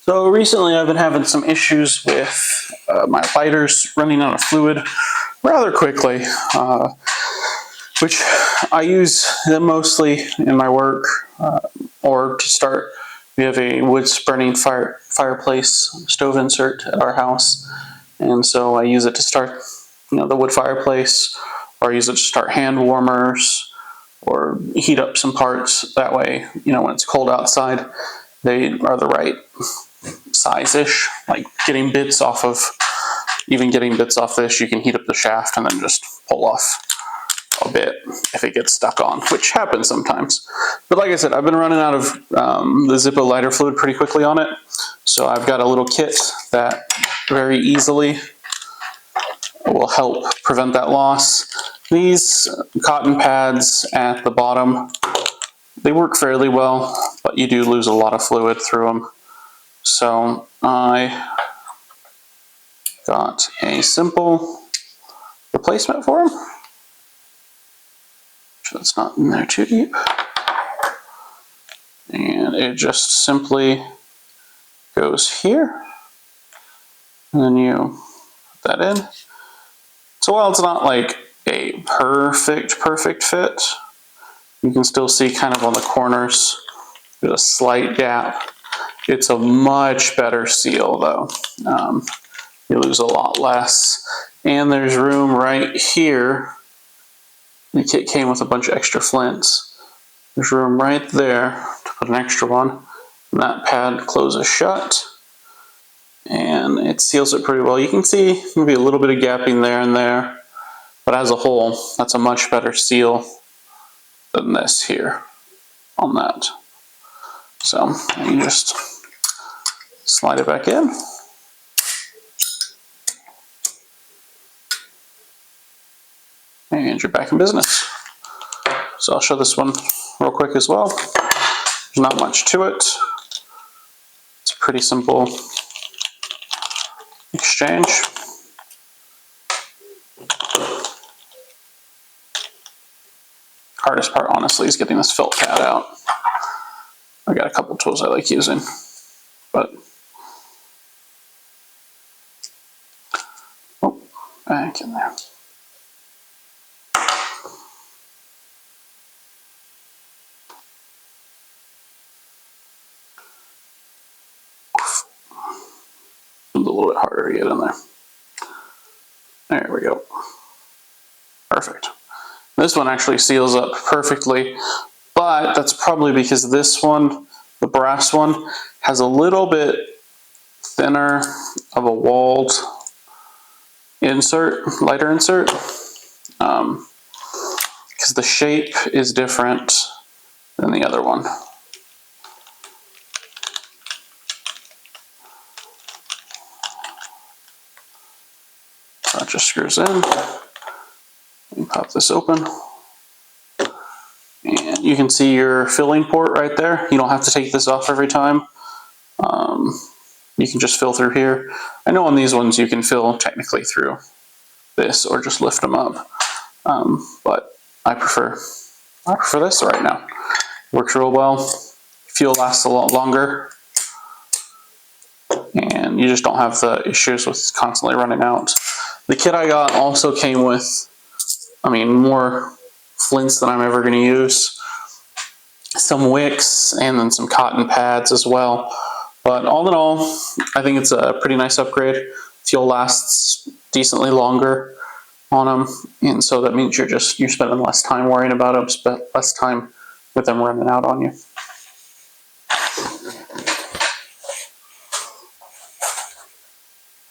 So recently I've been having some issues with my lighters running out of fluid rather quickly, which I use them mostly in my work or to start. We have a wood burning fireplace stove insert at our house, and so I use it to start the wood fireplace, or I use it to start hand warmers or heat up some parts. That way, when it's cold outside, they are the right size-ish, like getting bits off this, you can heat up the shaft and then just pull off a bit if it gets stuck on, which happens sometimes. But like I said, I've been running out of the Zippo lighter fluid pretty quickly on it, so I've got a little kit that very easily will help prevent that loss. These cotton pads at the bottom, they work fairly well, but you do lose a lot of fluid through them. So I got a simple replacement for them. So that's not in there too deep. And it just simply goes here. And then you put that in. So while it's not like a perfect fit, you can still see kind of on the corners, there's a slight gap. It's a much better seal though. You lose a lot less. And there's room right here. The kit came with a bunch of extra flints. There's room right there to put an extra one. And that pad closes shut. And it seals it pretty well. You can see maybe a little bit of gapping there and there. But as a whole, that's a much better seal than this here on that. So you just slide it back in. And you're back in business. So I'll show this one real quick as well. There's not much to it. It's a pretty simple exchange. Hardest part, honestly, is getting this felt pad out. I got a couple tools I like using, but back in there. A little bit harder to get in there. There we go. Perfect. This one actually seals up perfectly, but that's probably because this one, the brass one, has a little bit thinner of a walled insert, lighter insert, because the shape is different than the other one. That just screws in. You pop this open, and you can see your filling port right there. You don't have to take this off every time. You can just fill through here. I know on these ones you can fill technically through this or just lift them up, but I prefer this right now. Works real well. Fuel lasts a lot longer, and you just don't have the issues with constantly running out. The kit I got also came with, more flints than I'm ever going to use, some wicks, and then some cotton pads as well. But all in all, I think it's a pretty nice upgrade. Fuel lasts decently longer on them, and so that means you're spending less time worrying about them, less time with them running out on you.